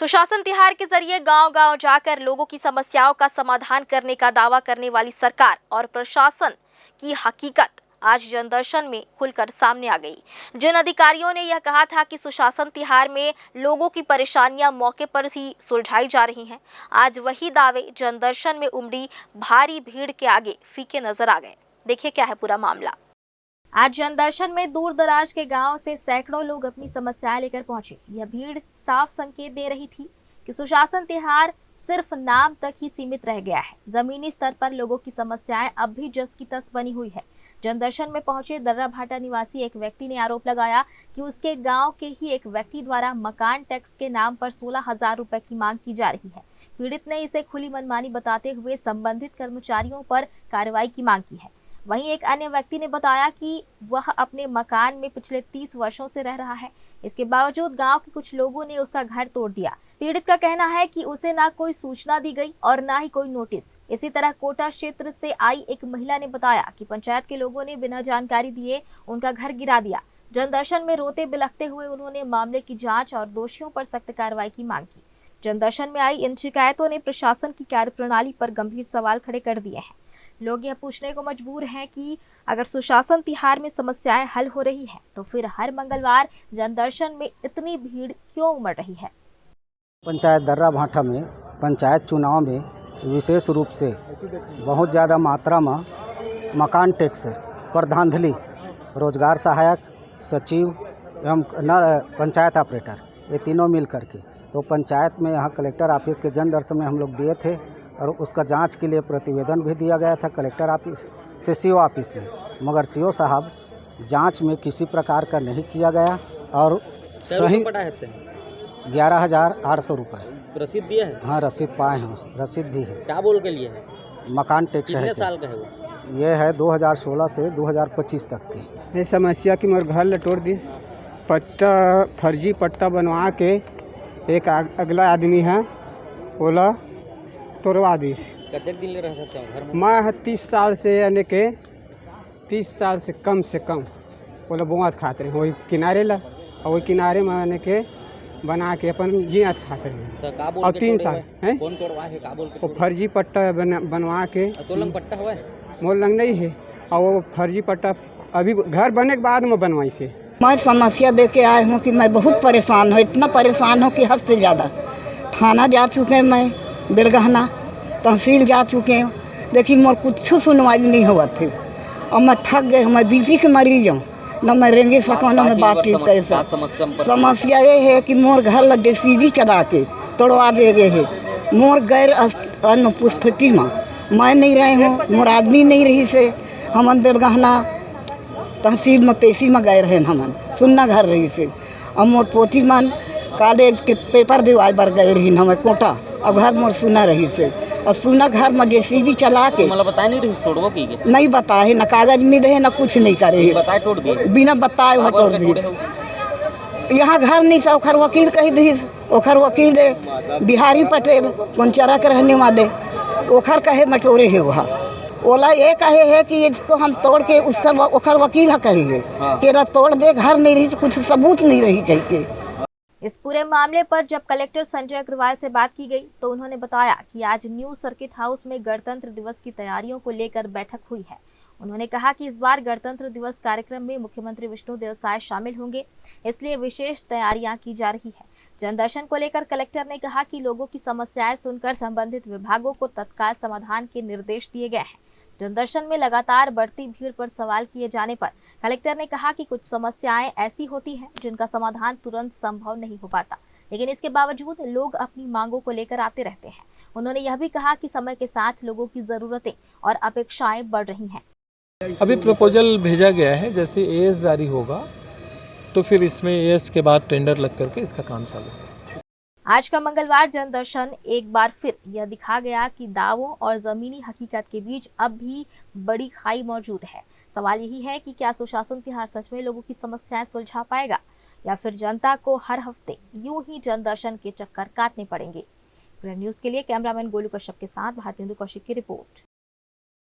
सुशासन तिहार के जरिए गांव-गांव जाकर लोगों की समस्याओं का समाधान करने का दावा करने वाली सरकार और प्रशासन की हकीकत आज जनदर्शन में खुलकर सामने आ गई। जिन अधिकारियों ने यह कहा था कि सुशासन तिहार में लोगों की परेशानियां मौके पर ही सुलझाई जा रही हैं, आज वही दावे जनदर्शन में उमड़ी भारी भीड़ के आगे फीके नजर आ गए। देखिए क्या है पूरा मामला। आज जनदर्शन में दूर दराज के गांव से सैकड़ों लोग अपनी समस्याएं लेकर पहुंचे। यह भीड़ साफ संकेत दे रही थी कि सुशासन तिहार सिर्फ नाम तक ही सीमित रह गया है। जमीनी स्तर पर लोगों की समस्याएं अब भी जस की तस बनी हुई है। जनदर्शन में पहुंचे दर्रा भाटा निवासी एक व्यक्ति ने आरोप लगाया कि उसके गांव के ही एक व्यक्ति द्वारा मकान टैक्स के नाम पर 16,000 रुपए की मांग की जा रही है। पीड़ित ने इसे खुली मनमानी बताते हुए संबंधित कर्मचारियों पर कार्रवाई की मांग की है। वहीं एक अन्य व्यक्ति ने बताया कि वह अपने मकान में पिछले 30 वर्षों से रह रहा है। इसके बावजूद गांव के कुछ लोगों ने उसका घर तोड़ दिया। पीड़ित का कहना है कि उसे ना कोई सूचना दी गई और ना ही कोई नोटिस। इसी तरह कोटा क्षेत्र से आई एक महिला ने बताया कि पंचायत के लोगों ने बिना जानकारी दिए उनका घर गिरा दिया। जनदर्शन में रोते बिलखते हुए उन्होंने मामले की जाँच और दोषियों पर सख्त कार्रवाई की मांग की। जनदर्शन में आई इन शिकायतों ने प्रशासन की कार्यप्रणाली पर गंभीर सवाल खड़े कर दिए हैं। लोग यह पूछने को मजबूर हैं कि अगर सुशासन तिहार में समस्याएं हल हो रही है तो फिर हर मंगलवार जनदर्शन में इतनी भीड़ क्यों उमड़ रही है। पंचायत दर्रा भाटा में पंचायत चुनाव में विशेष रूप से बहुत ज़्यादा मात्रा में मकान टैक्स पर धांधली, रोजगार सहायक, सचिव एवं पंचायत ऑपरेटर, ये तीनों मिल करके तो पंचायत में यहाँ कलेक्टर ऑफिस के जनदर्शन में हम लोग दिए थे और उसका जांच के लिए प्रतिवेदन भी दिया गया था कलेक्टर ऑफिस से सीओ ऑफिस में, मगर सीओ साहब जांच में किसी प्रकार का नहीं किया गया और सही 11,800 रुपये रसीद दिया है। हाँ, रसीद पाए हैं, रसीद भी है। क्या बोल के लिए है? मकान टैक्स है। कितने साल का है वो? ये है 2016 से 2025 तक की। ये समस्या कि मोर घर लटोड़ दी, पट्टा फर्जी पट्टा बनवा के एक अगला आदमी है बोला तोड़वा दी। कतक दिन ले रह सकते हो घर में? मैं 30 साल से यानी के 30 साल से कम बोला बुआत खाते रहे वही किनारे ला और वही किनारे में यानी के बना के अपन जियात खाते रहे। तो और 3 साल है कौन तोड़वा है? का बोल के वो फर्जी पट्टा बनवा के तो लंग पट्टा हुआ है? मोर लंग नहीं है और वो फर्जी पट्टा अभी घर बनने के बाद में बनवाई से। मैं समस्या दे के आया हूँ कि मैं बहुत परेशान हूँ, इतना परेशान हूँ कि हद से ज़्यादा। थाना जा चुके हैं, मैं बिरगहना तहसील जा चुके हैं, लेकिन मोर कुछ सुनवाई नहीं हुआ थी और मैं थक गए। मैं बीपी के मरीज हूँ, न मैं रेंगे सको न मैं बात ठीक कैसे। समस्या ये है कि मोर घर लग गए सीढ़ी चढ़ा के तोड़वा दे गए है। मोर गैर अनुपस्थिति में मैं नहीं रहे हूँ, मोर आदमी नहीं रही से हमन बिरगहना तहसील में पेशी में गए रहे हमन सुनना घर रही से और मोर पोती मन कॉलेज के पेपर दिवाए बर गए रही हमें कोटा और घर मोर सुना रही से और सुना घर में जेसीबी चला के मतलब बताए नहीं रही तोड़वा की नहीं बताए, न कागज नहीं रहे न कुछ नहीं करे, बताए तोड़ दिए बिना बताए वह तोड़ दिए। यहाँ घर नहीं था, ओखर वकील कही दी, ओखर वकील बिहारी पटेल पंचरा के रहने वाले, ओखर कहे मटोरे है वहाँ ओला ये कहे है कि इसको हम तोड़ के उसका ओखर वकील है कहेंगे तेरा तोड़ दे, घर नहीं रही तो कुछ सबूत नहीं रही कही। इस पूरे मामले पर जब कलेक्टर संजय अग्रवाल से बात की गई तो उन्होंने बताया कि आज न्यू सर्किट हाउस में गणतंत्र दिवस की तैयारियों को लेकर बैठक हुई है। उन्होंने कहा कि इस बार गणतंत्र दिवस कार्यक्रम में मुख्यमंत्री विष्णुदेव साय शामिल होंगे, इसलिए विशेष तैयारियां की जा रही है। जनदर्शन को लेकर कलेक्टर ने कहा कि लोगों की समस्याएं सुनकर संबंधित विभागों को तत्काल समाधान के निर्देश दिए गए हैं। जनदर्शन में लगातार बढ़ती भीड़ पर सवाल किए जाने पर कलेक्टर ने कहा कि कुछ समस्याएं ऐसी होती हैं जिनका समाधान तुरंत संभव नहीं हो पाता, लेकिन इसके बावजूद लोग अपनी मांगों को लेकर आते रहते हैं। उन्होंने यह भी कहा कि समय के साथ लोगों की जरूरतें और अपेक्षाएं बढ़ रही हैं। अभी प्रपोजल भेजा गया है, जैसे एएस जारी होगा तो फिर इसमें एएस के बाद टेंडर लग करके इसका काम चालू होगा। आज का मंगलवार जनदर्शन एक बार फिर यह दिखा गया कि दावों और जमीनी हकीकत के बीच अब भी बड़ी खाई मौजूद है। सवाल यही है कि क्या सुशासन तिहार सच में लोगों की समस्याएं सुलझा पाएगा या फिर जनता को हर हफ्ते यूं ही जनदर्शन के चक्कर काटने पड़ेंगे। न्यूज़ के लिए कैमरामैन गोलू कश्यप के साथ भारतेंदु कौशिक की रिपोर्ट।